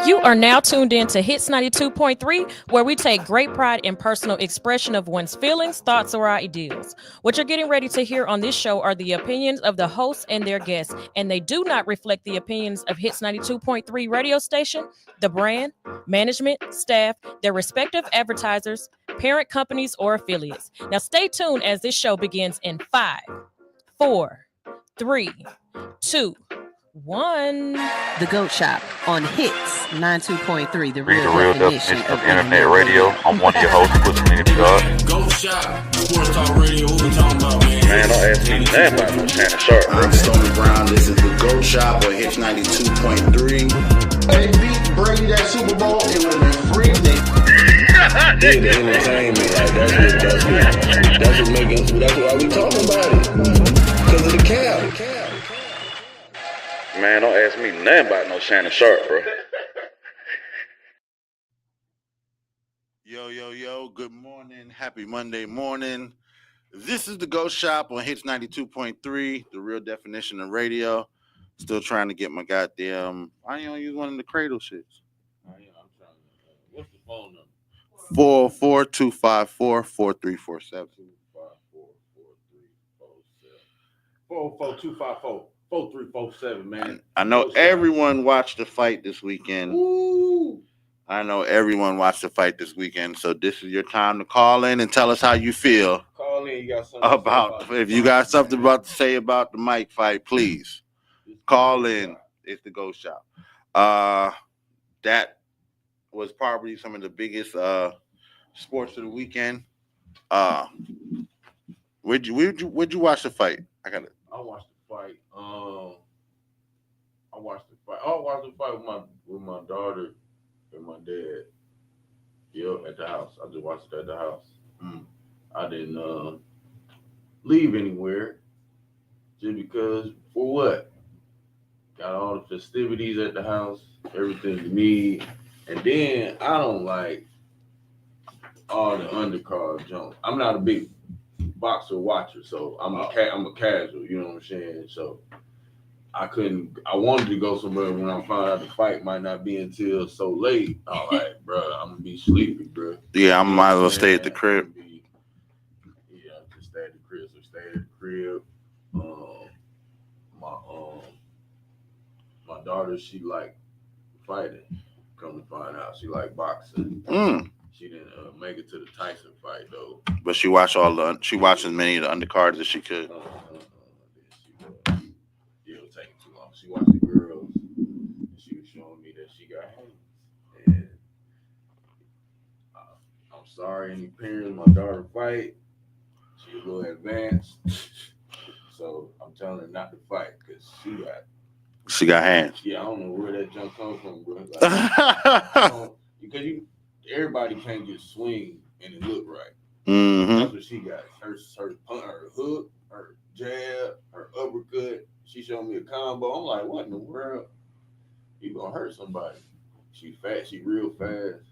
You are now tuned in to Hits 92.3, where we take great pride in personal expression of one's feelings, thoughts, or ideals. What you're getting ready to hear on this show are the opinions of the hosts and their guests, and they do not reflect the opinions of Hits 92.3 radio station, the brand, management, staff, their respective advertisers, parent companies, or affiliates. Now stay tuned as this show begins in 5, 4, 3, 2, 1. The GOAT Shop on Hits 92.3, the Read real the real definition definition of internet radio. I'm one of your hosts, Pushalini Da God. GOAT Shop, Sports Talk Radio, what we talking about, man? Man, don't ask me nothing about no Shannon Sharp, bro. I'm Stony Brown. This is the GOAT Shop on Hits 92.3. They beat Brady that Super Bowl. It would have been free. Yeah, the entertainment, like that's what make us. That's why we talking about it. Because of the cap. Man, don't ask me nothing about no Shannon Sharp, bro. Yo, good morning. Happy Monday morning. This is the GOAT Shop on Hits 92.3, the real definition of radio. Still trying to get my goddamn, I ain't gonna use one of the cradle shits. I'm trying to, what's the phone number? 44254-4347. 44254-4347, man. I know everyone watched the fight this weekend. Woo! So this is your time to call in and tell us how you feel Call in, you got something about, if you got something about to say about the Mike fight, please call in. It's the GOAT Shop. That was probably some of the biggest sports of the weekend. Where'd you watch the fight? I watched the fight. I watched the fight with my daughter and my dad. Yep, at the house. I just watched it at the house. I didn't leave anywhere just because, for what? Got all the festivities at the house, everything you need, and then I don't like all the undercard junk. I'm not a big boxer watcher, so I'm a casual. You know what I'm saying? So I wanted to go somewhere when I found out the fight might not be until so late. I'm like, bro, I'm gonna be sleepy, bro. Yeah, I might as well stay at the crib. Just stay at the crib. So stay at the crib. My daughter, she like fighting. Come to find out, she like boxing. She didn't make it to the Tyson fight though. But she watched as many of the undercards as she could. It'll take too long. She watched the girls, and she was showing me that she got hands. And I'm sorry, any parents, my daughter fight, she a little advanced. So I'm telling her not to fight because she got hands. Yeah, I don't know where that junk comes from, bro. Like, because everybody can't just swing and it look right. Mm-hmm. That's what she got. Her hook, her jab, her uppercut. She showed me a combo. I'm like, what in the world? You gonna hurt somebody? She fast. She real fast.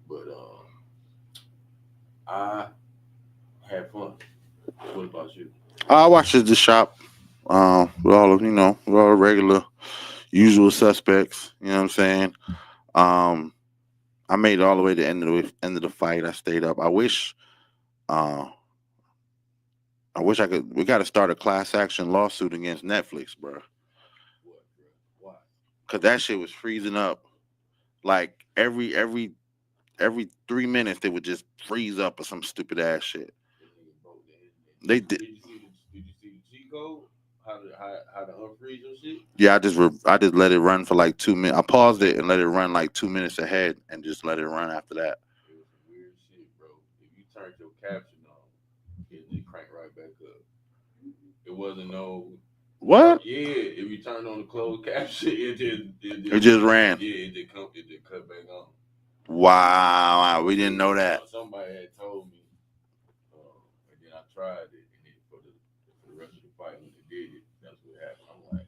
But I had fun. What about you? I watched the shop. With all the regular, usual suspects. You know what I'm saying? I made it all the way to the end of the fight. I stayed up. I wish I could. We got to start a class action lawsuit against Netflix, bro. Why? Cause that shit was freezing up. Like every 3 minutes, they would just freeze up or some stupid ass shit. They did. Did you see the G code? How to unfreeze your shit? Yeah, I just let it run for like 2 minutes. I paused it and let it run like 2 minutes ahead, and just let it run after that. It was some weird shit, bro. If you turned your caption on, it just cranked right back up. It wasn't no What? Yeah, if you turned on the closed caption, it just ran. Yeah, it just cut back on. Wow, we didn't know that. Somebody had told me, and then I tried it, and then for the rest of the fight when they did it, that's what happened. I'm like,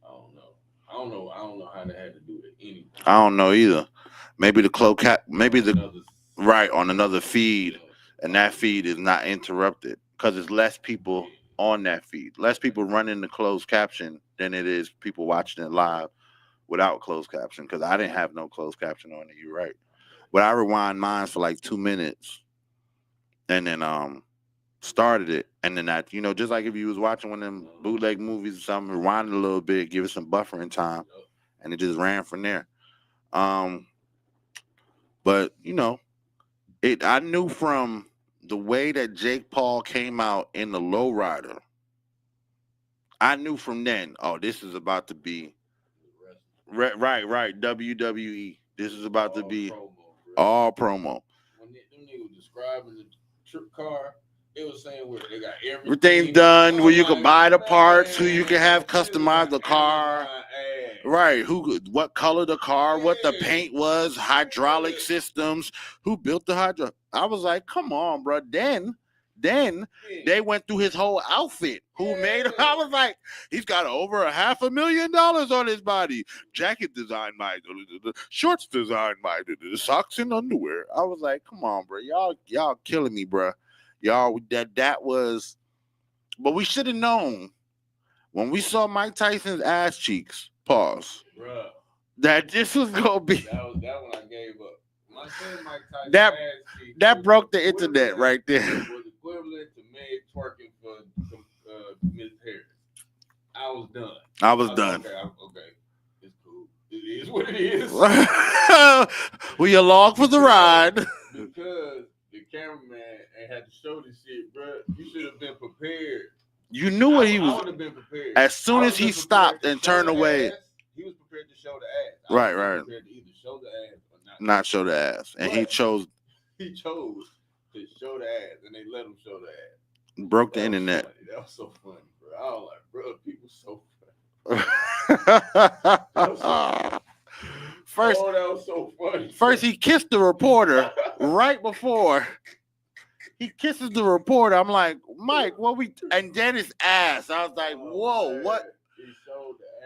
I don't know how they had to do it anyway. I don't know either. Maybe the closed cap, right on another feed, and that feed is not interrupted because there's less people on that feed, less people running the closed caption than it is people watching it live. without closed caption because I didn't have no closed caption on it. You're right. But I rewind mine for like 2 minutes and then started it. And then that, just like if you was watching one of them bootleg movies or something, rewind it a little bit, give it some buffering time, and it just ran from there. But I knew from the way that Jake Paul came out in the lowrider, I knew from then, oh, this is about to be right, WWE. This is about to be all promo. When them niggas describing the trip car, it was saying where they got everything's done, where you can buy the parts, who you can have customize the car. Right, what color the car, what the paint was, hydraulic systems, who built the hydraulic. I was like, come on, bro. Then they went through his whole outfit. Who made him? I was like, he's got over $500,000 on his body. Jacket designed by, shorts designed by, socks and underwear. I was like, come on, bro. Y'all killing me, bro. Y'all, that was, but we should have known when we saw Mike Tyson's ass cheeks. Pause. Bruh. That this was gonna be. That one I gave up. When I said Mike Tyson's that ass cheeks, that broke the internet right there. Was equivalent to Meg twerking for Miss Harris. I was done. I was done. Okay. It's cool. It is what it is. We along for the ride. Because the cameraman ain't had to show this shit, bro. You should have been prepared. You knew what he was. I would have been prepared. As soon as he stopped and turned away. He was prepared to show the ass. Right. Prepared to either show the ass or not show the ass. And he chose to show the ass, and they let him show the ass. Broke the internet. Funny. That was so funny, bro. I was like, bro, people so funny. First, that was so funny. First, he kissed the reporter right before. He kisses the reporter. I'm like, Mike, what we? And then his ass. I was like, whoa, what?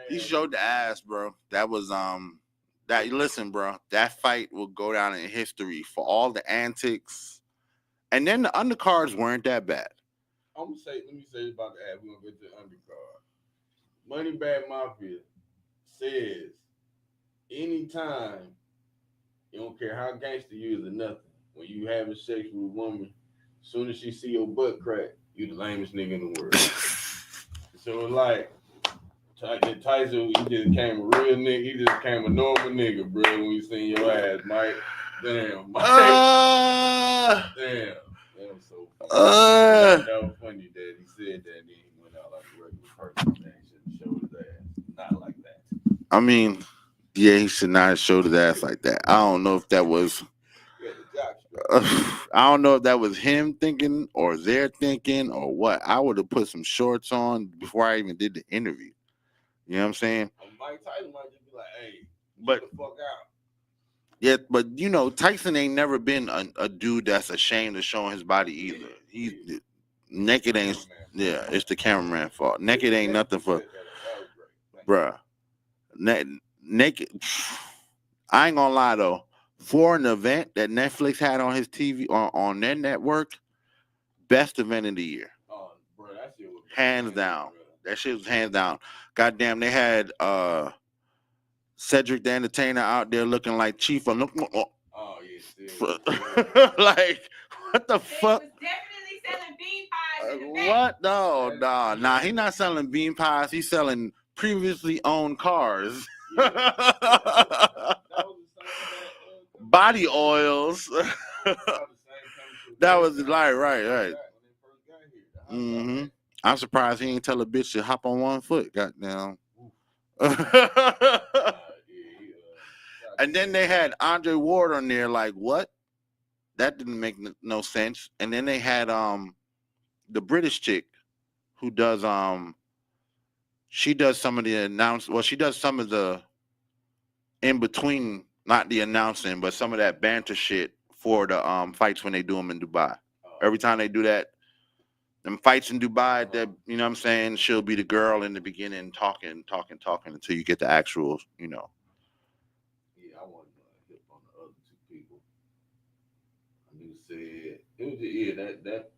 He showed the ass, bro. That was that. Listen, bro, that fight will go down in history for all the antics. And then the undercards weren't that bad. Let me say about the ad. We're gonna get to the undercard. Moneybag Mafia says anytime, you don't care how gangster you is or nothing, when you having sex with a woman, as soon as she see your butt crack, you the lamest nigga in the world. So like Tyson, he just came a real nigga. He just came a normal nigga, bro. When you seen your ass, Mike. Damn, Mike. Damn. That was so funny. That was funny that he said that, and then he went out like a regular person. Man, he shouldn't show his ass. Not like that. I mean, yeah, he should not have showed his ass like that. I don't know if that was. I don't know if that was him thinking or their thinking or what. I would have put some shorts on before I even did the interview. You know what I'm saying? Mike Tyson might just be like, "Hey, but get the fuck out." Yeah, but Tyson ain't never been a dude that's ashamed of showing his body either. He's naked ain't. Yeah, it's the cameraman fault. Naked ain't nothing for, bruh. Naked. I ain't gonna lie though. For an event that Netflix had on his TV on their network, best event of the year. Oh, bro, that shit was hands down. That shit was hands down. Goddamn, they had Cedric the Entertainer out there looking like Chief. Oh yeah, like what the fuck? Was definitely selling bean pies. In the What? No, nah. He not selling bean pies. He's selling previously owned cars. Body oils. That was right. Mm-hmm. I'm surprised he ain't tell a bitch to hop on one foot. Goddamn. And then they had Andre Ward on there. Like what? That didn't make no sense. And then they had the British chick who does she does some of the she does some of the in between. Not the announcing, but some of that banter shit for the fights when they do them in Dubai. Every time they do that, them fights in Dubai, that you know what I'm saying, she'll be the girl in the beginning talking until you get the actual, Yeah, I wanted to hit on the other two people. I knew said it was that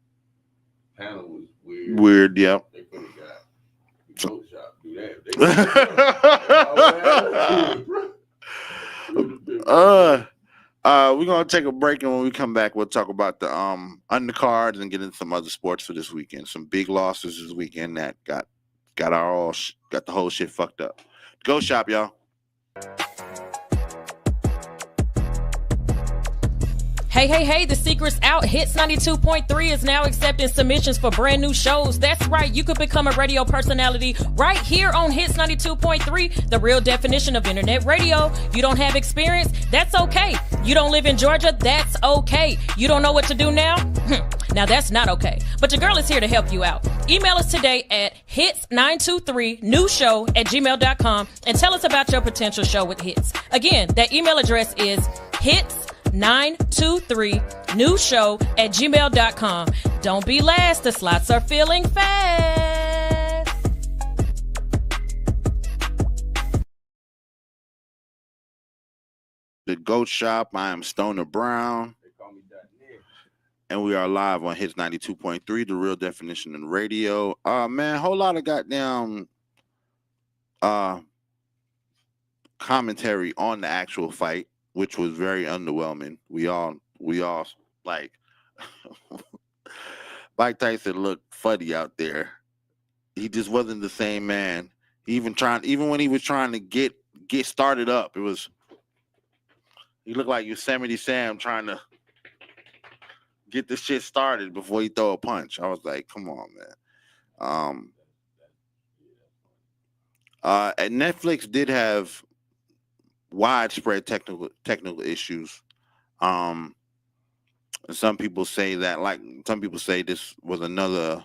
panel was weird. Weird, yeah. They could have got the GOAT Shop do We're gonna take a break, and when we come back, we'll talk about the undercards and get into some other sports for this weekend. Some big losses this weekend that got the whole shit fucked up. Go shop, y'all. Hey, the secret's out. Hits 92.3 is now accepting submissions for brand new shows. That's right, you could become a radio personality right here on Hits 92.3, the real definition of internet radio. You don't have experience? That's okay. You don't live in Georgia? That's okay. You don't know what to do now? Now that's not okay. But your girl is here to help you out. Email us today at hits923newshow@gmail.com and tell us about your potential show with Hits. Again, that email address is hits923newshow@gmail.com. Don't be last. The slots are filling fast. The GOAT Shop. I am Stoner Brown. And we are live on Hits 92.3, the real definition in radio. Man, whole lot of goddamn commentary on the actual fight, which was very underwhelming. We all like Mike Tyson looked funny out there. He just wasn't the same man. Even when he was trying to get started up, he looked like Yosemite Sam trying to get the shit started before he throw a punch. I was like, come on, man. And Netflix did have widespread technical issues. And some people say this was another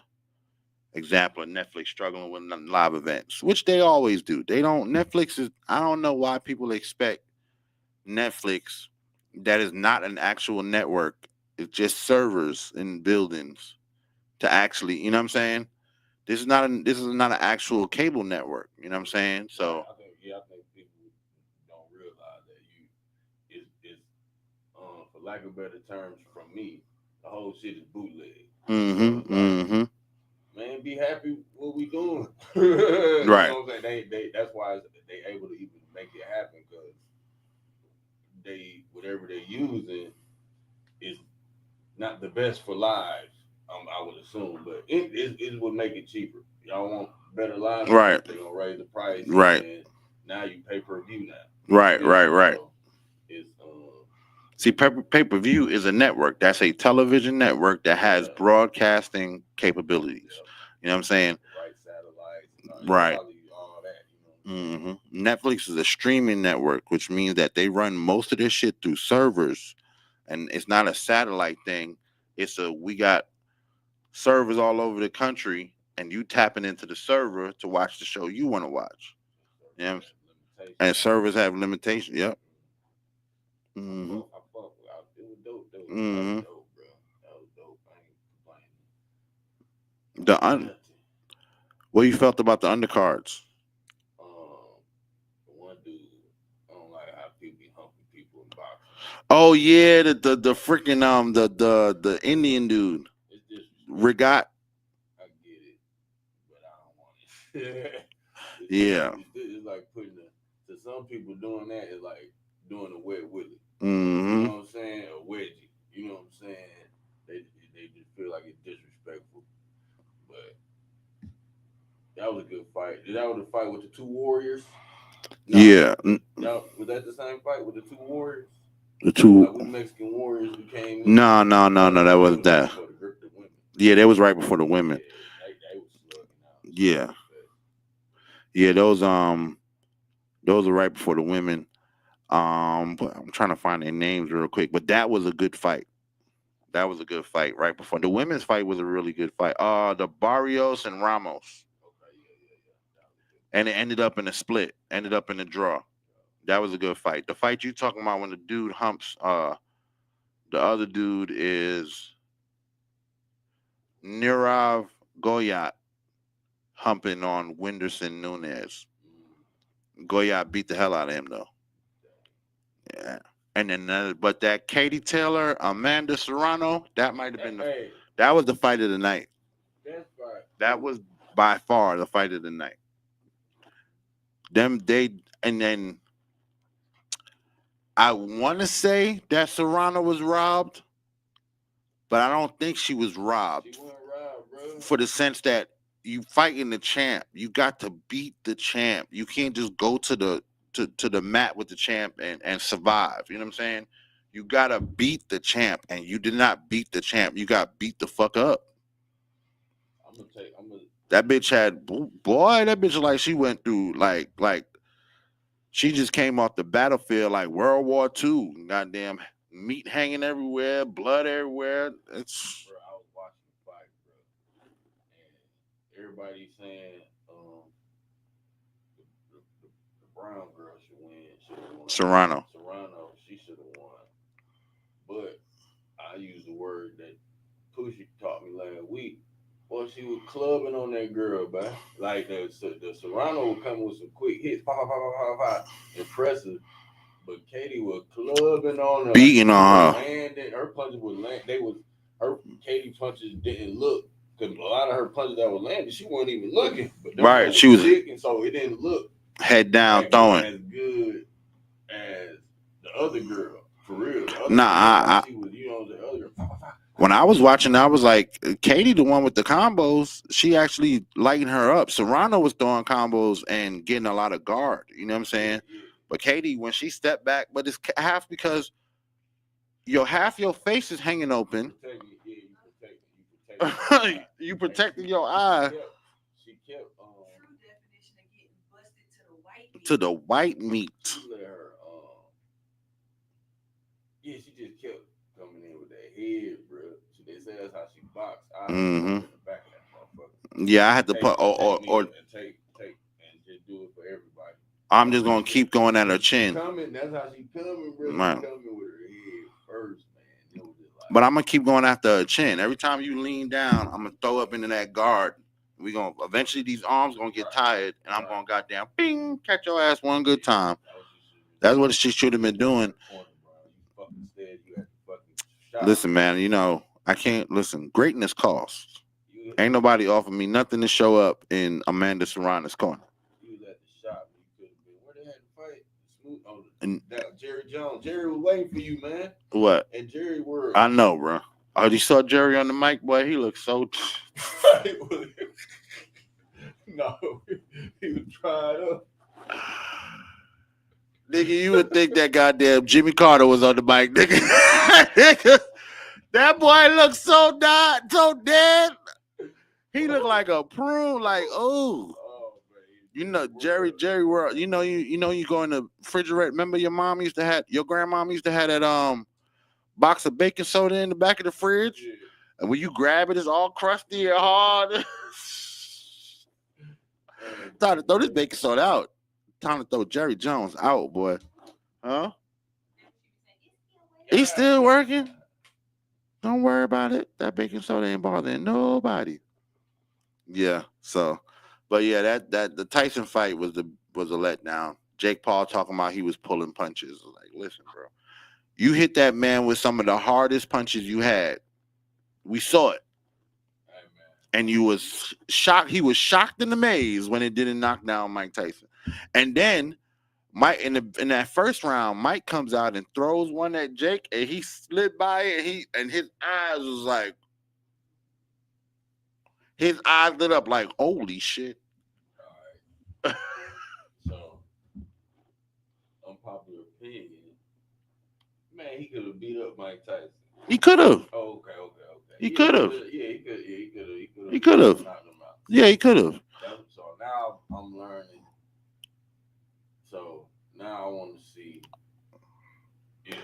example of Netflix struggling with live events, which they always do. I don't know why people expect Netflix that is not an actual network. It's just servers in buildings to actually, you know what I'm saying? This is not an actual cable network. You know what I'm saying? So I think people don't realize that it's for lack of better terms from me, the whole shit is bootleg. Man, be happy what we doing. Right. You know what I'm saying? They that's why they able to even make it happen, because whatever they're using is not the best for live. I would assume, but it would make it cheaper. Y'all want better live? Right. They're gonna raise the price. Right. And now you pay per view now. Right. So it's See, pay-per-view is a network. That's a television network that has broadcasting capabilities. Yeah. You know what I'm saying? Right satellites. Right. All that. You know. Netflix is a streaming network, which means that they run most of their shit through servers, and it's not a satellite thing. We got servers all over the country, and you tapping into the server to watch the show you want to watch. Yeah, and servers have limitations. Yep. I fuck with it. It was dope. That was dope, bro. That was dope. I ain't complaining. What you felt about the undercards? The one dude, I don't like how people be humping people in boxing. Oh yeah, the freaking the Indian dude. It's just Regat. I get it, but I don't want it. It's like putting to some people doing that is like doing a wet willy. You know what I'm saying? A wedgie. You know what I'm saying? They just feel like it's disrespectful. But that was a good fight. That was the fight with the two warriors. No, yeah. Was that the same fight with the two warriors? The two. Like when Mexican warriors became. No. That wasn't that. The women. Yeah, that was right before the women. Yeah, they was slugging out. Yeah. Those are right before the women. But I'm trying to find their names real quick. But that was a good fight. That was a good fight right before the women's fight was a really good fight. The Barrios and Ramos. And it ended up in a split. Ended up in a draw. That was a good fight. The fight you talking about when the dude humps, the other dude is Nirav Goyat humping on Whindersson Nunes. Goyat beat the hell out of him though. Yeah. And then, but that Katie Taylor, Amanda Serrano, that might have been that was the fight of the night. That's right. That was by far the fight of the night. And then I want to say that Serrano was robbed, but I don't think she was robbed. She wasn't robbed, bro. For the sense that you fighting the champ, you got to beat the champ. You can't just go to the mat with the champ and survive. You know what I'm saying? You gotta beat the champ, and you did not beat the champ. You got beat the fuck up. That bitch had boy. That bitch like she went through like she just came off the battlefield like World War II. Goddamn meat hanging everywhere, blood everywhere. It's. Bro, I was watching the fight, bro, and everybody saying the brown girl should win. Serrano, she should have won. But I used the word that Pushy taught me last week. Well, she was clubbing on that girl, man. Like the Serrano would come with some quick hits, impressive. But Katie was clubbing on her, beating on her. Landing, her punches would land. Her Katie punches didn't look. Cause a lot of her punches that were landing, she wasn't even looking. But right, she was sick, and so it didn't look head down like throwing as good as the other girl. For real. When I was watching, I was like, Katie, the one with the combos, she actually lighting her up. Serrano was throwing combos and getting a lot of guard. You know what I'm saying? Yeah. But Katie, when she stepped back, but it's half because half your face is hanging open. You protecting your eye. She kept to the white meat. She let her, she just kept coming in with that head, bro. They say that's how she boxed. I in the back of that motherfucker. Yeah, I had to put or take and just do it for everybody. I'm just gonna keep going at her chin. That's how she coming, bro. She coming with her head first, man. But I'm gonna keep going after her chin. Every time you lean down, I'm gonna throw up into that guard. We gonna eventually these arms gonna get tired, and I'm gonna goddamn bing catch your ass one good time. That's what she should have been doing. Listen, man, I can't listen. Greatness costs. Ain't nobody offered me nothing to show up in Amanda Serrano's corner. You was at the shop. You could have been. Where they had to fight? Smooth on that Jerry Jones. Jerry was waiting for you, man. What? And Jerry were. I know, bro. Oh, you saw Jerry on the mic, boy. He looks so. No, he was dried up. Nigga, you would think that goddamn Jimmy Carter was on the mic, nigga. That boy looks so dead. He looked like a prune, like Jerry World. You go in the refrigerator. Remember your grandmom used to have that box of baking soda in the back of the fridge, and when you grab it, it's all crusty and hard. Time to throw this baking soda out. Time to throw Jerry Jones out, boy. Huh? He's still working. Don't worry about it. That baking soda ain't bothering nobody. Yeah. So, but yeah, that the Tyson fight was a letdown. Jake Paul talking about he was pulling punches. Like, listen, bro, you hit that man with some of the hardest punches you had. We saw it. And you was shocked. He was shocked and amazed when it didn't knock down Mike Tyson. And then Mike in that first round, Mike comes out and throws one at Jake, and he slid by it. And his eyes was like, his eyes lit up like, holy shit. All right. So, unpopular opinion, man, he could have beat up Mike Tyson. He could have. Oh, okay. He could have. Yeah, he could have. He could have. Yeah, he could have. So now I'm learning. So now I want to see. Yeah.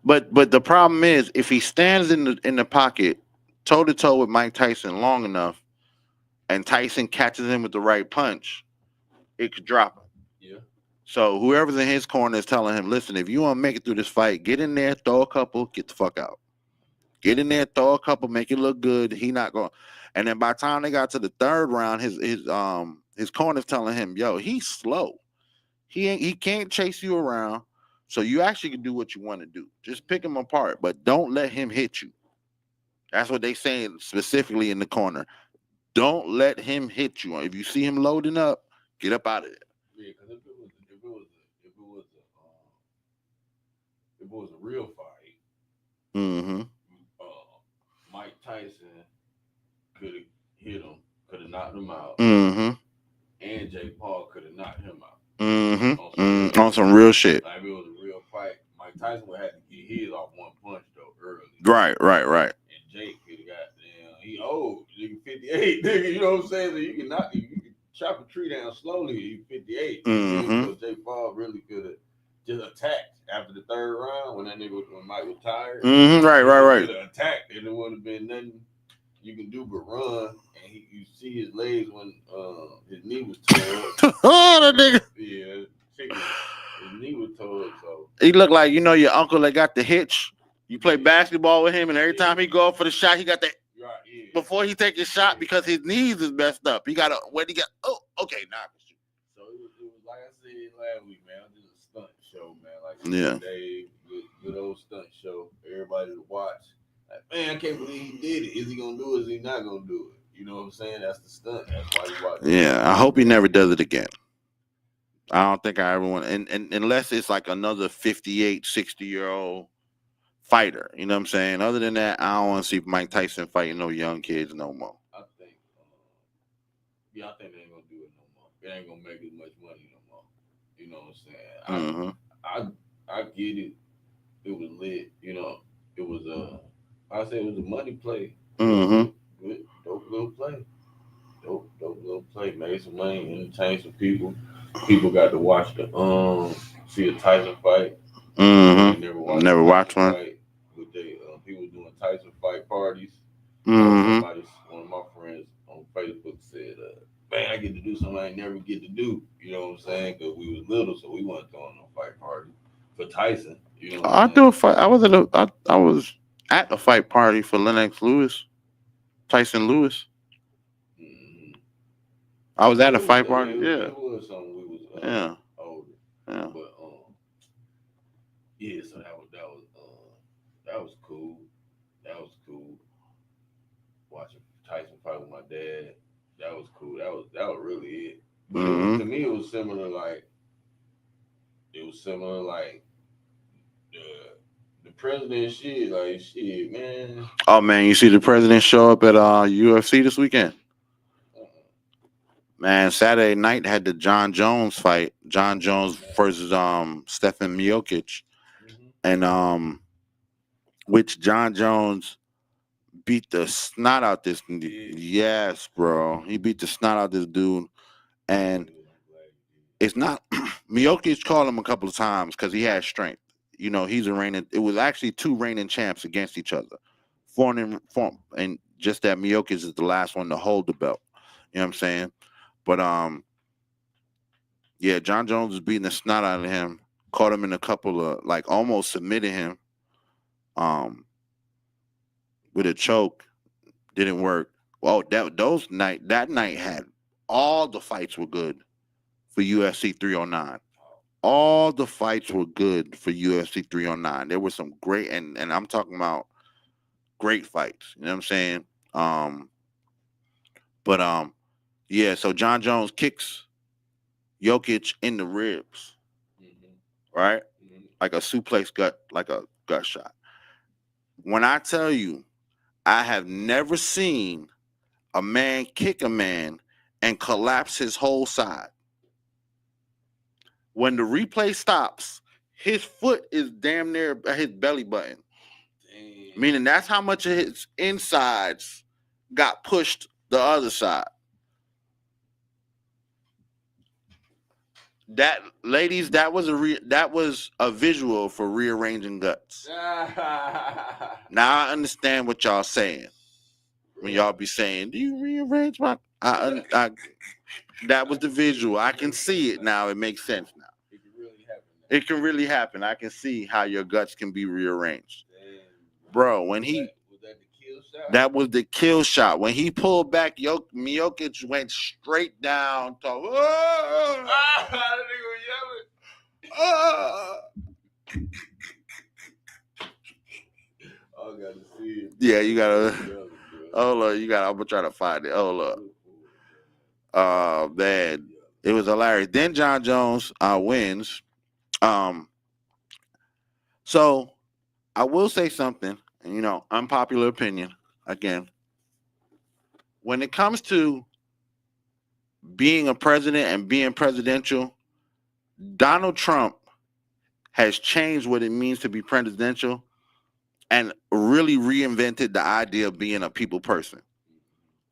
But the problem is, if he stands in the pocket, toe to toe with Mike Tyson long enough, and Tyson catches him with the right punch, it could drop him. Yeah. So whoever's in his corner is telling him, listen, if you want to make it through this fight, get in there, throw a couple, get the fuck out. Get in there, throw a couple, make it look good. He not going. And then by the time they got to the third round, his corner's telling him, yo, he's slow. He can't chase you around. So you actually can do what you want to do. Just pick him apart, but don't let him hit you. That's what they saying specifically in the corner. Don't let him hit you. If you see him loading up, get up out of there. Yeah, because if it was a real fight, Mm-hmm. Mike Tyson could have hit him, could have knocked him out, Mm-hmm. and Jake Paul could have knocked him out. Mm-hmm. On some real shit. Like if it was a real fight, Mike Tyson would have to get his off one punch though early. Right. And Jake could have got he old, nigga 58, nigga. You know what I'm saying? So you can chop a tree down slowly. He 58. Mm-hmm. So Jake Paul really could have just attacked after the third round when Mike was tired. Mm-hmm. Right. Could have attacked, and there wouldn't have been nothing you can do but run. And you see his legs when his knee was torn. Oh, that nigga. Yeah, his knee was torn. So he looked like your uncle that got the hitch. You play basketball with him, and every time he go up for the shot, he got that. Right, yeah. Before he take his shot, because his knees is messed up. He got a what he got. Oh, okay, now. So it was like I said last week, man. It was just a stunt show, man. Like Yeah. Dave, good old stunt show. Everybody to watch. Like, man, I can't believe he did it. Is he gonna do it? Is he not gonna do it? You know what I'm saying? That's the stunt. That's why you watch. Yeah, I hope he never does it again. I don't think I ever want, and unless it's like another 58, 60-year-old fighter. You know what I'm saying? Other than that, I don't want to see Mike Tyson fighting no young kids no more. I think they ain't gonna do it no more. It ain't gonna make as much money no more. You know what I'm saying? I get it. It was lit. You know, it was I say it was a money play. Mm-hmm. Good, dope little play. Dope little play. Made some money, entertained some people. People got to watch see a Tyson fight. Mm-hmm. Never watched one. Fight. People doing Tyson fight parties. Mm-hmm. One of my friends on Facebook said, man, I get to do something I never get to do. You know what I'm saying? Because we was little, so we wasn't throwing no fight party for Tyson. You know I do a fight. I was at a fight party for Lennox Lewis, Tyson Lewis. Mm-hmm. I was at a fight party. Yeah. It was something we was older. Yeah. But yeah, so that was cool. That was cool. Watching Tyson fight with my dad. That was cool. That was really it. But to me, it was similar. Like the president shit. Like shit, man. Oh man, you see the president show up at UFC this weekend? Man, Saturday night had the John Jones fight. John Jones versus Stefan Miocic, and which John Jones beat the snot out this. Yes, bro, he beat the snot out this dude, and it's not Miocic called him a couple of times because he had strength. You know, he's a reigning. It was actually two reigning champs against each other, form, and just that Miocic is the last one to hold the belt. You know what I'm saying? But yeah, John Jones was beating the snot out of him. Caught him in a couple of almost submitted him. With a choke, didn't work. Well, that night had all the fights were good for UFC 309. All the fights were good for UFC 309. There were some great, and I'm talking about great fights. You know what I'm saying? Yeah, so John Jones kicks Jokic in the ribs, right? Like a suplex gut shot. When I tell you, I have never seen a man kick a man and collapse his whole side. When the replay stops, his foot is damn near his belly button. Damn. Meaning that's how much of his insides got pushed the other side. That, ladies, that was a visual for rearranging guts. Now I understand what y'all saying when y'all be saying, "Do you rearrange my?" That was the visual. I can see it now. It makes sense now. It can really happen. I can see how your guts can be rearranged, bro. When he that was the kill shot. When he pulled back, Miocic went straight down. Yeah, you gotta. Hold up, I'm gonna try to find it. Hold up. Man, it was hilarious. Then John Jones wins. So I will say something, and unpopular opinion again. When it comes to being a president and being presidential, Donald Trump has changed what it means to be presidential and really reinvented the idea of being a people person.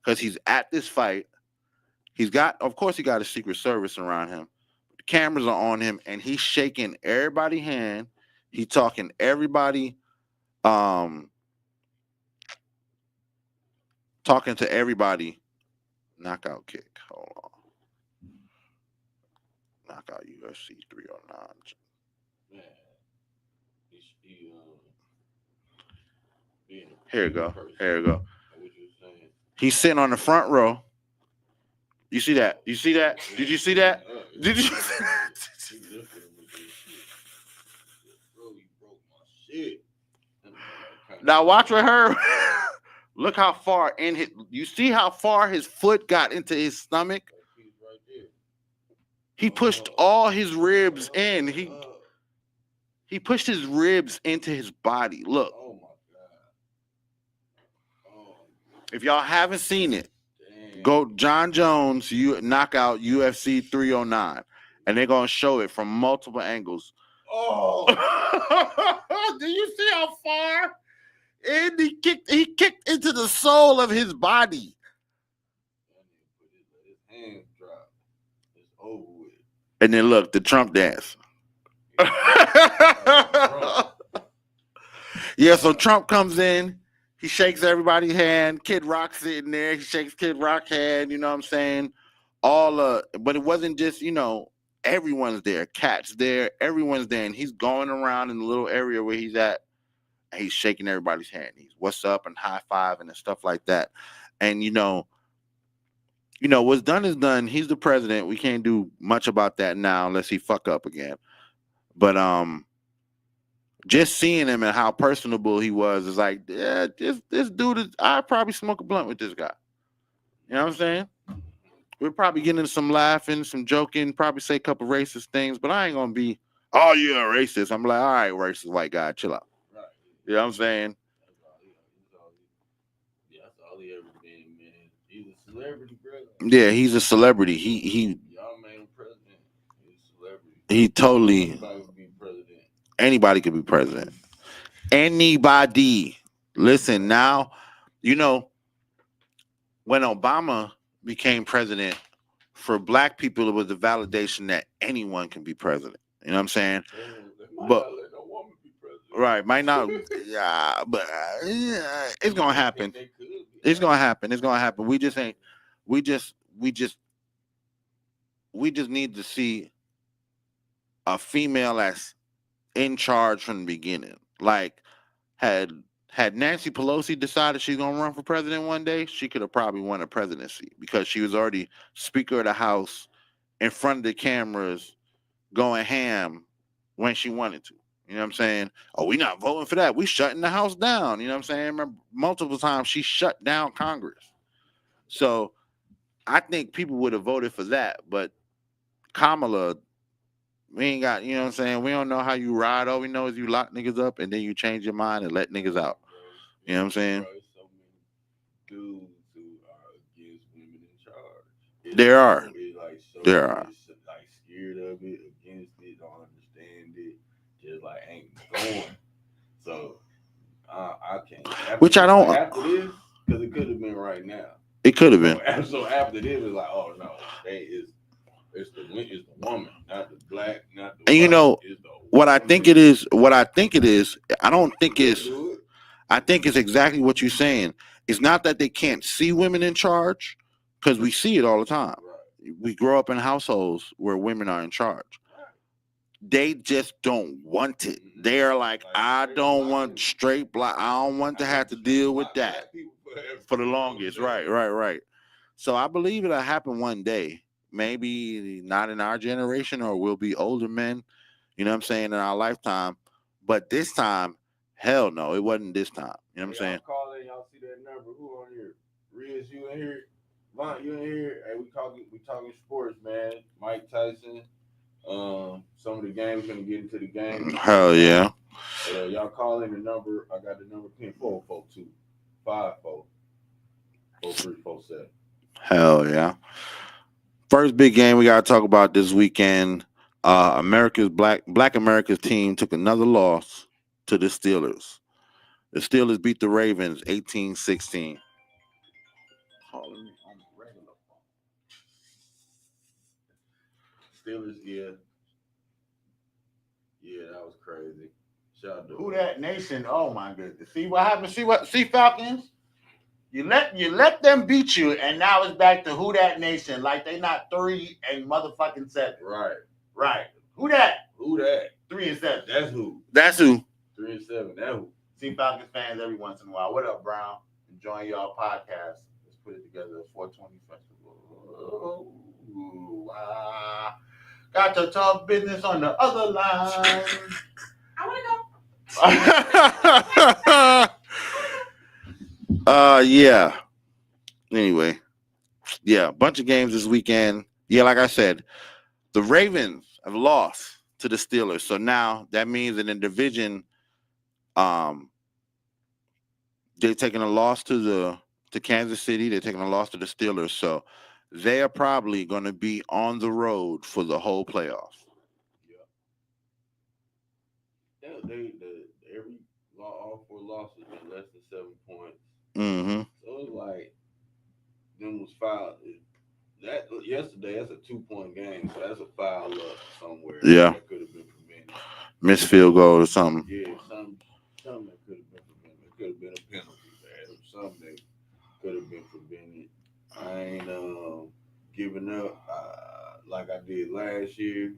Because he's at this fight. Of course, he got a Secret Service around him. The cameras are on him, and he's shaking everybody's hand. He's talking everybody, talking to everybody. Knockout kick. Hold on. Knockout UFC 309. Man, Here we go. Here we go. What you saying? He's sitting on the front row. You see that? You see that? Did you see that? Did you? Now watch with her. Look how far in his. You see how far his foot got into his stomach? He pushed all his ribs in. He pushed his ribs into his body. Look. Oh my God. If y'all haven't seen it, go John Jones knockout UFC 309, and they're gonna show it from multiple angles. Oh. Do you see how far? And he kicked into the soul of his body. His hands drop. It's over with. And then look, the Trump dance. Yeah, so Trump comes in, he shakes everybody's hand. Kid Rock's sitting there, he shakes Kid Rock's hand, you know what I'm saying? But it wasn't just, everyone's there. Cat's there, everyone's there, and he's going around in the little area where he's at. He's shaking everybody's hand. He's what's up and high fiving and stuff like that. And what's done is done. He's the president. We can't do much about that now unless he fuck up again. But just seeing him and how personable he was is like, yeah, this dude I'd probably smoke a blunt with this guy. You know what I'm saying? We're probably getting some laughing, some joking, probably say a couple racist things, but I ain't gonna be, oh, you're a racist. I'm like, all right, racist white guy, chill out. You know what I'm saying? That's all he ever been, man. He's a celebrity, bro. Yeah, he's a celebrity. He y'all made him president. He's a celebrity. He totally. Anybody could be president. Anybody could be president. Anybody. Listen, now, when Obama became president, for black people, it was the validation that anyone can be president. You know what I'm saying? But right, might not. Yeah, but it's gonna happen. It's gonna happen. It's gonna happen. We just ain't. We just need to see a female that's in charge from the beginning. Like, had Nancy Pelosi decided she's gonna run for president one day, she could have probably won a presidency because she was already Speaker of the House in front of the cameras, going ham when she wanted to. You know what I'm saying? Oh, we not voting for that. We shutting the House down. You know what I'm saying? Remember, multiple times she shut down Congress. So I think people would have voted for that. But Kamala, we ain't got, you know what I'm saying? We don't know how you ride. All we know is you lock niggas up and then you change your mind and let niggas out. You know what I'm saying? So many dudes who are against women in charge. There are. There are. Like scared of it, against it, don't understand it. Just like ain't going. So I can't. Which I don't. After this, because it could have been right now. It could have been. So after this, it's like, oh no, it's the woman, not the black, not the. And you know what I think it is. What I think it is. I don't think it's. I think it's exactly what you're saying. It's not that they can't see women in charge, because we see it all the time. Right. We grow up in households where women are in charge. They just don't want it. They're like, I don't want straight black. I don't want to have to deal with that for the longest. Right. So I believe it'll happen one day. Maybe not in our generation, or we'll be older men, you know what I'm saying, in our lifetime. But this time, hell no, it wasn't this time. You know what I'm saying? Call in, y'all see that number. Who on here? Riz, you in here? Vaughn, you in here? Hey, we talking sports, man. Mike Tyson. Some of the games, gonna get into the game. Hell yeah. Y'all call in the number. I got the number 10-442 54 4347. Hell yeah. First big game we gotta talk about this weekend. America's Black America's team took another loss to the Steelers. The Steelers beat the Ravens 18-16. Calling me on the regular phone. Steelers, yeah, that was crazy. Shout out to Who that nation? Oh my goodness! See what happened? See Falcons? You let them beat you, and now it's back to who that nation? Like they not 3 and motherfucking 7. Right. Who that? 3 and 7. That's who. 3 and 7. That who. See Falcons fans every once in a while. What up, Brown? Enjoying y'all podcast. Let's put it together. A 420 festival. Ooh, got to talk business on the other line. I want to go. Yeah. Anyway, yeah, a bunch of games this weekend. Yeah, like I said, the Ravens have lost to the Steelers. So now that means in the division, they're taking a loss to Kansas City. They're taking a loss to the Steelers. So they are probably going to be on the road for the whole playoffs. Yeah. All 4 losses been less than 7 points. Mm-hmm. So it's like them was fouled. That yesterday, that's a 2-point game, so that's a foul up somewhere. Yeah. That could have been prevented. Missed field goal or something. Yeah, something that could have been prevented. It could have been a penalty, man. Something that could have been prevented. I ain't giving up like I did last year.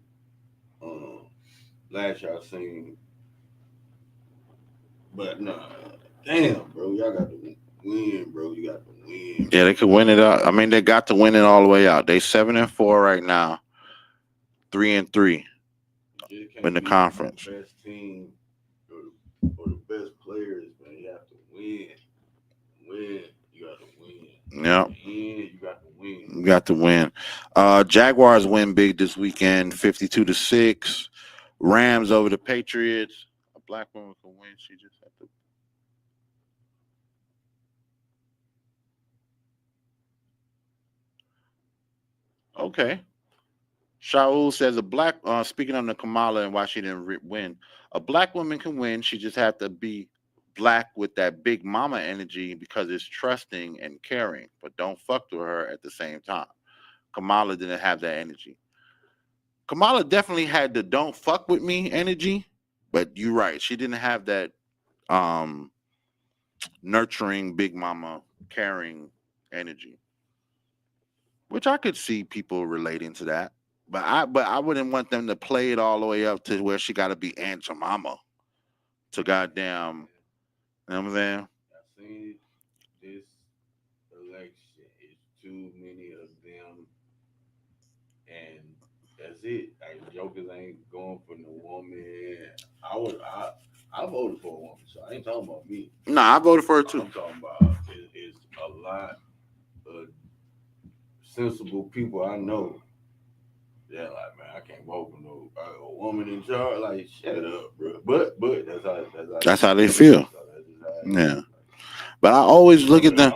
Last year I seen, but nah, damn, bro, y'all got to win, bro. You got to win. Yeah, they could win it out. I mean, they got to win it all the way out. They 7-4 right now, 3-3 in the conference. The best team or the best players, man. You have to win. You got to win. Yeah. You got to win. You got to win. Jaguars win big this weekend, 52-6. Rams over the Patriots. A black woman can win. She just had to. Okay. Shaul says speaking on the Kamala and why she didn't win, a black woman can win. She just had to be black with that big mama energy because it's trusting and caring, but don't fuck with her at the same time. Kamala didn't have that energy. Kamala definitely had the don't fuck with me energy, but you're right. She didn't have that nurturing, big mama, caring energy, which I could see people relating to that. But I wouldn't want them to play it all the way up to where she got to be Aunt Jemima to goddamn, you know what I'm saying? I seen this election is too many of them, and that's it. Like jokers ain't going for no woman. I voted for a woman, so I ain't talking about me. Nah, I voted for her too. I'm talking about it's a lot of sensible people I know. Yeah, like man, I can't vote for no a woman in charge. Like, shut up, bro. But that's how they feel. Yeah, but I always look at them.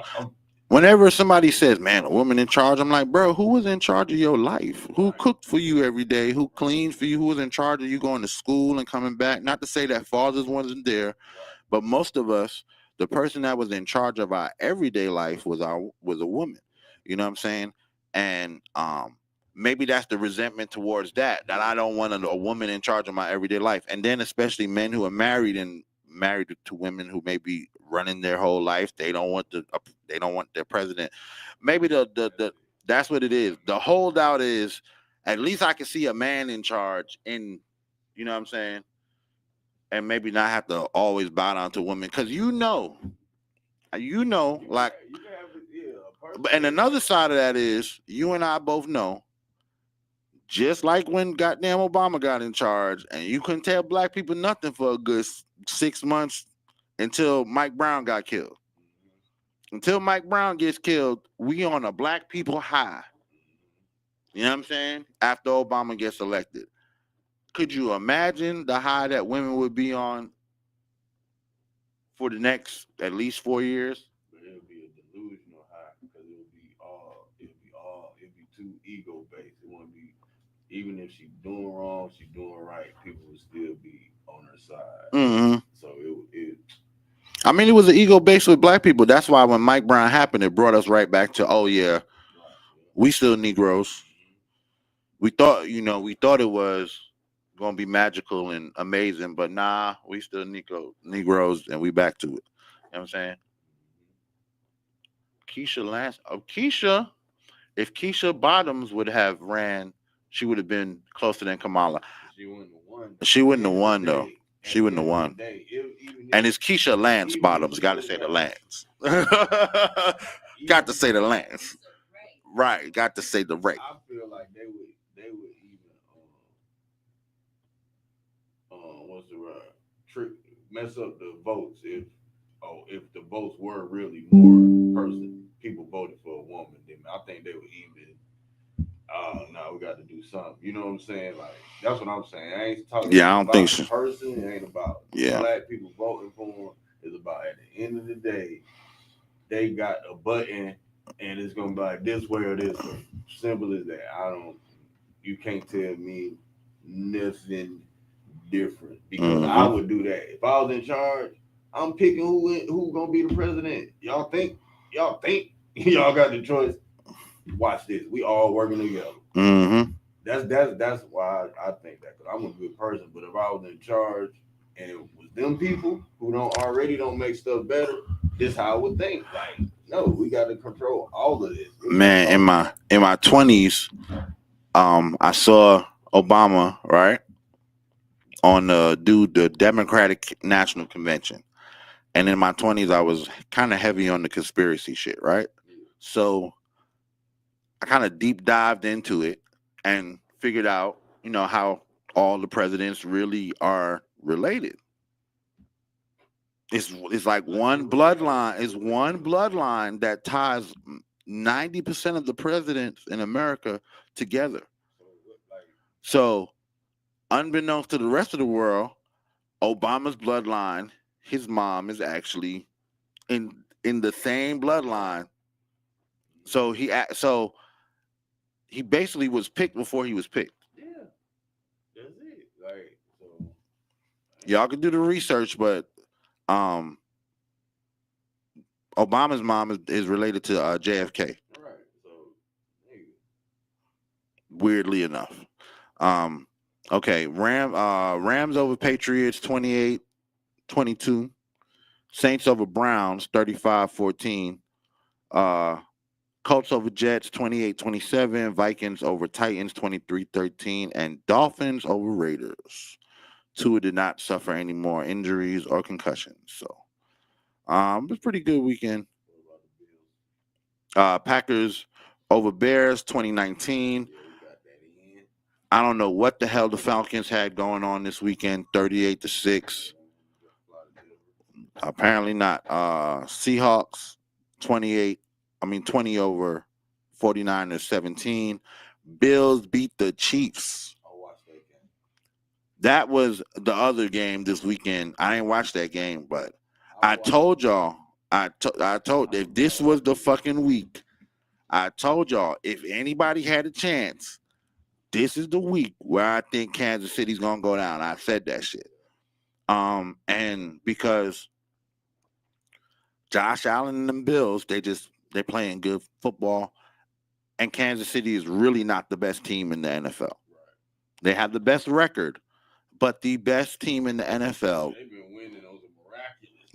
Whenever somebody says, "Man, a woman in charge," I'm like, "Bro, who was in charge of your life? Who cooked for you every day? Who cleaned for you? Who was in charge of you going to school and coming back?" Not to say that fathers wasn't there, but most of us, the person that was in charge of our everyday life was a woman. You know what I'm saying? And maybe that's the resentment towards that I don't want a woman in charge of my everyday life. And then especially men who are married to women who may be running their whole life. They don't want their president. Maybe the that's what it is. The holdout is at least I can see a man in charge in, you know what I'm saying? And maybe not have to always bow down to women. Cause like, and another side of that is you and I both know, just like when goddamn Obama got in charge and you couldn't tell black people nothing for a good 6 months until Mike Brown got killed. Until Mike Brown gets killed, we on a black people high. You know what I'm saying? After Obama gets elected. could you imagine the high that women would be on for the next at least 4 years? But it'll be a delusional high because it'll be too ego based. It won't be, even if she's doing wrong, she's doing right, people will still be on her side. Mm-hmm. So it I mean, it was an ego based with black people. That's why when Mike Brown happened, it brought us right back to, oh yeah, we still Negroes. We thought it was gonna be magical and amazing, but nah, we still Negroes, and we back to it. You know what I'm saying? Keisha, if Keisha Bottoms would have ran, she would have been closer than Kamala. She wouldn't have won. She wouldn't have won though. She wouldn't have won. And it's Keisha Lance Bottoms. Got to say the Lance. Got to say the Lance. Right. Got to say the Ray. I feel like they would even what's the word? Mess up the votes if the votes were really more people voted for a woman. Then I think they would even. No, we got to do something. You know what I'm saying? Like that's what I'm saying. I ain't talking. Yeah, I don't about think the so. Person, it ain't about black people voting for them. It's about at the end of the day, they got a button, and it's gonna be like this way or this way. Simple as that. You can't tell me nothing different because I would do that if I was in charge. I'm picking who gonna be the president. Y'all think y'all got the choice. Watch this. We all working together. Mm-hmm. That's why I think that, because I'm a good person. But if I was in charge and it was them people who don't make stuff better, this how I would think. Like, no, we got to control all of this. Man, in my 20s, I saw Obama right on the Democratic National Convention, and in my 20s, I was kind of heavy on the conspiracy shit, right? So I kind of deep dived into it and figured out, how all the presidents really are related. It's like one bloodline. It's one bloodline that ties 90% of the presidents in America together. So, unbeknownst to the rest of the world, Obama's bloodline, his mom is actually in the same bloodline. So he basically was picked before he was picked. Yeah, that's it. Like, so y'all can do the research, but Obama's mom is related to JFK. Right. So, weirdly enough. Okay, Rams over Patriots 28-22. Saints over Browns 35-14. Colts over Jets 28-27. Vikings over Titans 23-13. And Dolphins over Raiders. Tua did not suffer any more injuries or concussions. So it was a pretty good weekend. Packers over Bears 2019. I don't know what the hell the Falcons had going on this weekend. 38-6. Apparently not. Seahawks 20 over 49-17. Bills beat the Chiefs. That was the other game this weekend. I didn't watch that game, but I told y'all. I told if this was the fucking week, I told y'all if anybody had a chance, this is the week where I think Kansas City's gonna go down. I said that shit. And because Josh Allen and them Bills, they're playing good football, and Kansas City is really not the best team in the NFL. They have the best record, but the best team in the NFL. They've been winning those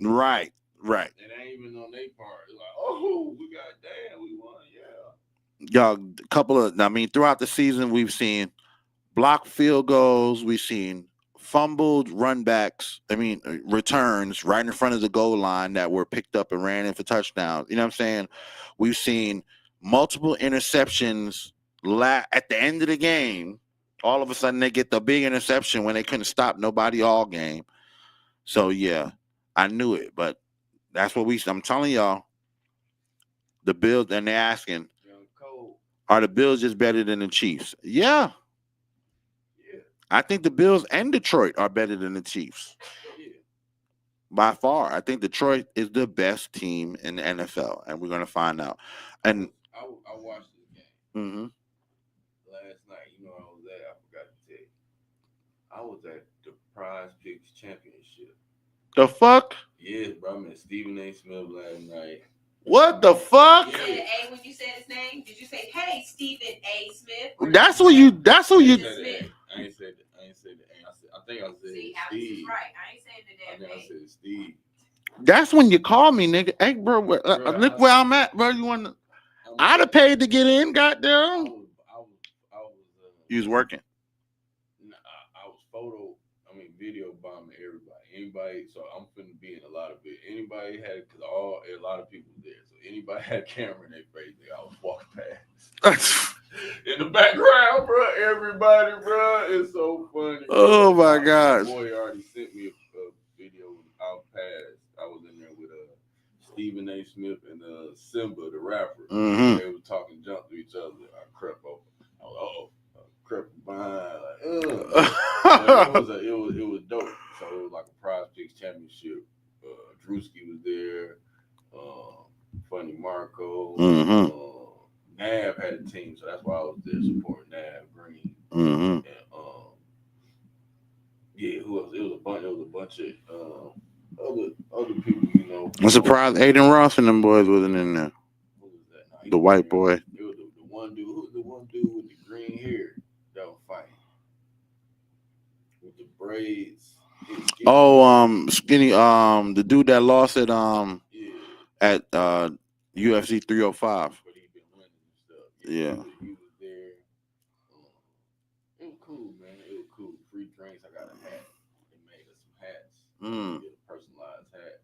miraculous. Right. It ain't even on their part. It's like, oh, we won, yeah. Y'all, throughout the season, we've seen blocked field goals, we've seen fumbled returns right in front of the goal line that were picked up and ran in for touchdowns. You know what I'm saying? We've seen multiple interceptions at the end of the game. All of a sudden, they get the big interception when they couldn't stop nobody all game. So, yeah, I knew it. But that's what I'm telling y'all. The Bills, and they're asking, are the Bills just better than the Chiefs? Yeah. I think the Bills and Detroit are better than the Chiefs. Yeah. By far. I think Detroit is the best team in the NFL, and we're gonna find out. And I watched this game mm-hmm. last night. You know, I was at. I forgot to tell you. I was at the Prize Picks Championship. The fuck? Yes, bro. I met Stephen A. Smith last night. What the fuck? You said A when you said his name. Did you say, "Hey, Stephen A. Smith"? That's what you. That's what you. Smith. I ain't said the A. I think I said See, Alex is Steve. right. I ain't saying the I damn think I name. said Steve. That's when you call me, nigga. Hey, bro, look where I'm at, bro. You want? I'd have paid to get in. Goddamn. I was. You was working. I was video bombing everybody. So I'm finna be in a lot of it. Anybody had, because a lot of people there. So anybody had a camera in their face, I was walking past. In the background, bro. Everybody, bro. It's so funny. Oh my gosh. My boy already sent me a video out past. I was in there with Stephen A. Smith and Simba, the rapper. Mm-hmm. They were talking junk to each other. I crept over. I was crept behind, it was dope. So it was like a Prize Picks Championship. Drewski was there. Funny Marco. Mm-hmm. Nav had a team, so that's why I was there supporting Nav Green. Mm-hmm. And who else? It was a bunch of other people, you know. I'm surprised Aiden Ross and them boys wasn't in there. Who was that? The white boy. It was the one dude. Who's the one dude with the green hair that was fighting with the braids? Skinny. The dude that lost at UFC 305. But he been winning and stuff. Yeah. He was there. It was cool, man. It was cool. Free drinks. I got a hat. They made us some hats. Get a personalized hat.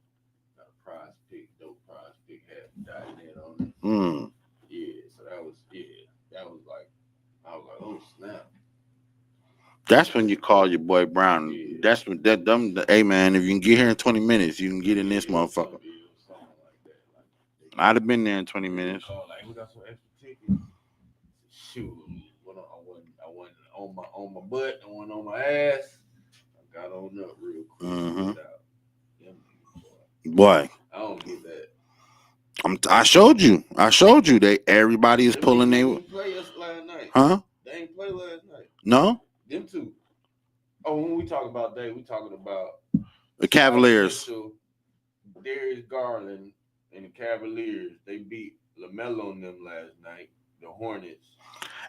Got a dope prize pick hat. Dyed in on it. Yeah. So that was like, I was like, oh snap. That's when you call your boy Brown. Yeah. That's when hey man, if you can get here in 20 minutes, you can get in this motherfucker. Something like that. I'd have been there in 20 minutes. Like, we got some extra tickets. Shoot, I wasn't on my butt. I wasn't on my ass. I got on up real quick. Mm-hmm. Boy. Boy, I don't get that. I showed you. Everybody is pulling They their. didn't play us last night. Huh? They ain't play last night. No. Them two. Oh, when we talk about that, we talking about The Cavaliers. Darius Garland and the Cavaliers. They beat LaMelo on them last night. The Hornets.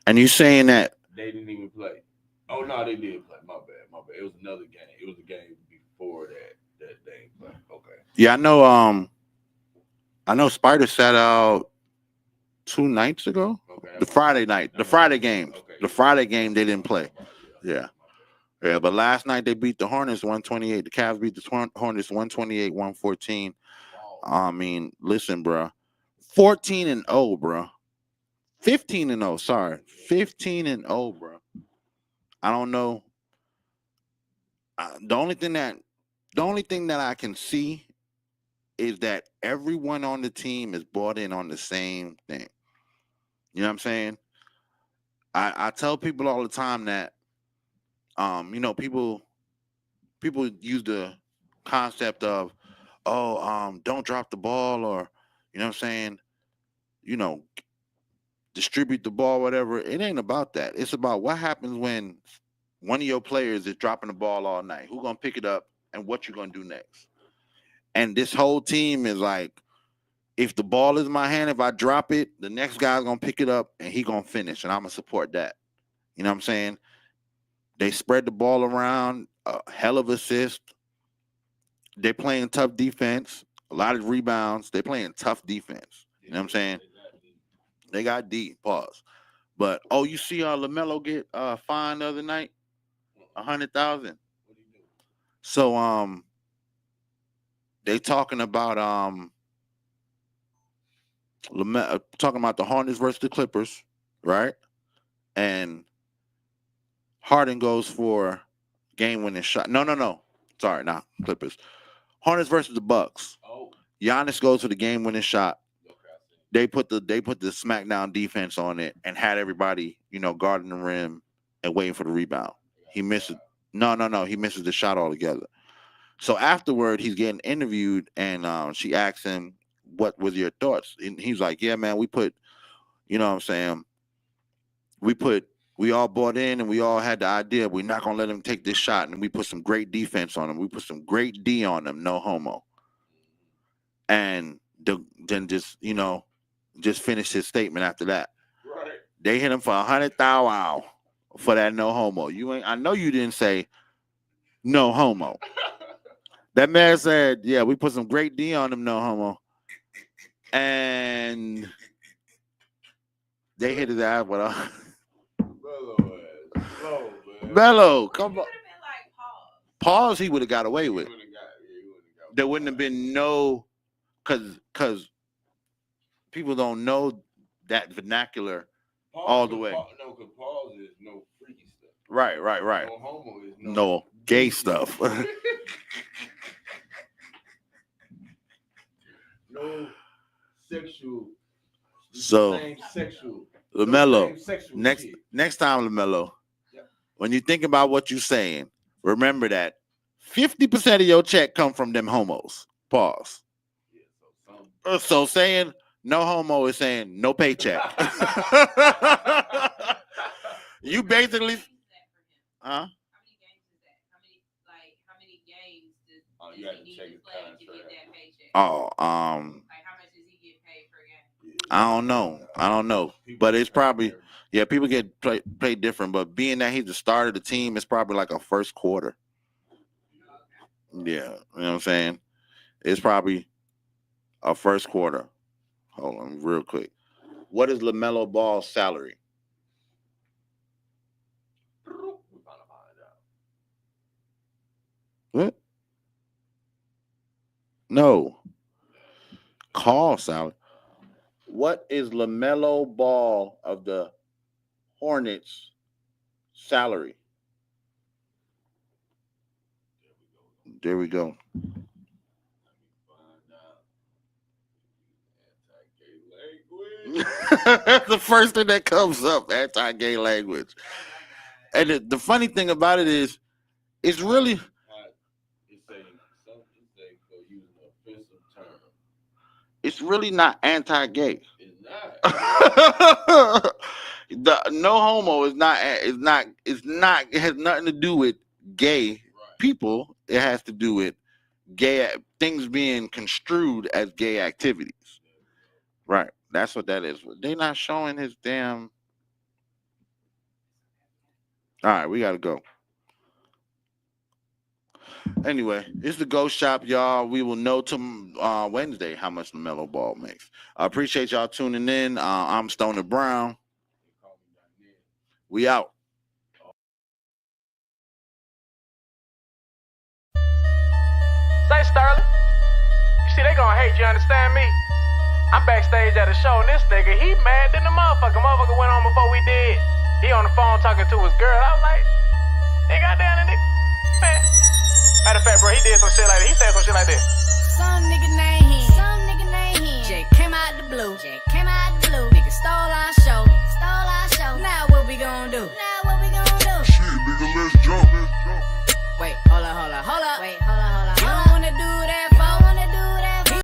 And you saying that They didn't even play. Oh no, they did play. My bad. It was another game. It was a game before that they didn't play. Okay. Yeah, I know Spider sat out 2 nights ago. Okay. The Friday night. The Friday game. Okay. The Friday game they didn't play. Yeah. Yeah, but last night they beat the Hornets 128. The Cavs beat the Hornets 128-114. I mean, listen, bro. 14-0, bro. 15-0, sorry. 15-0, bro. I don't know. The only thing that I can see is that everyone on the team is bought in on the same thing. You know what I'm saying? I tell people all the time that people use the concept of, don't drop the ball, or, you know what I'm saying, distribute the ball, whatever. It ain't about that. It's about what happens when one of your players is dropping the ball all night. Who's going to pick it up and what you going to do next? And this whole team is like, if the ball is in my hand, if I drop it, the next guy's going to pick it up and he going to finish, and I'm going to support that. You know what I'm saying? They spread the ball around, a hell of assist. They're playing tough defense, a lot of rebounds. They're playing tough defense. You know what I'm saying? They got D, pause. But, you see LaMelo get fined the other night? $100,000. So, they talking about talking about the Hornets versus the Clippers, right? And Harden goes for game-winning shot. No. Sorry, not Clippers. Hornets versus the Bucks. Giannis goes for the game-winning shot. They put the smackdown defense on it and had everybody, guarding the rim and waiting for the rebound. he misses. No. He misses the shot altogether. So afterward, he's getting interviewed, and she asks him, "What was your thoughts?" And he's like, "Yeah, man, we put, you know what I'm saying, we all bought in and we all had the idea. We're not going to let him take this shot. And we put some great defense on him. We put some great D on him. No homo." And then just finish his statement after that. Right. They hit him for 100,000 for that no homo. I know you didn't say no homo. That man said, yeah, we put some great D on him, no homo. And they hit his ass with a Mello, come on. Pause, he would have got away with. There wouldn't have been no, because people don't know that vernacular all the way. No, because pause is no freaky stuff. Right. No homo is no gay stuff. No sexual. So, sexual. LaMelo, Sexual next time, LaMelo, yep. When you think about what you're saying, remember that 50% of your check come from them homos. Pause. Yeah, so saying no homo is saying no paycheck. You basically, huh? How many games does you have to he check need his to play to contract. get that paycheck? Oh, Like how much does he get paid per game? I don't know, but it's probably, yeah, people get paid different, but being that he's the starter of the team, it's probably like a first quarter. Yeah, you know what I'm saying? It's probably a first quarter. Hold on real quick. What is LaMelo Ball's salary? What? No. Call salary. What is LaMelo Ball of the Hornets salary? There we go. That's the first thing that comes up, anti-gay language. And the funny thing about it is, it's really... It's really not anti-gay. It's not. The no homo is not. It has nothing to do with gay people. It has to do with gay things being construed as gay activities. Right. That's what that is. They're not showing his damn. All right, we gotta go. Anyway, it's the GOAT Shop, y'all. We will know Wednesday how much LaMelo Ball makes. I appreciate y'all tuning in. I'm Stoner Brown. We out. Say, Sterling, you see they gonna hate you, understand me? I'm backstage at a show, and this nigga, he mad than the motherfucker. Motherfucker went on before we did. He on the phone talking to his girl. I was like, hey, goddamn, nigga, man. Matter of fact, bro, he did some shit like that. He said some shit like this. Some nigga named him. Jay came out the blue. Nigga stole our show. Now what we gonna do?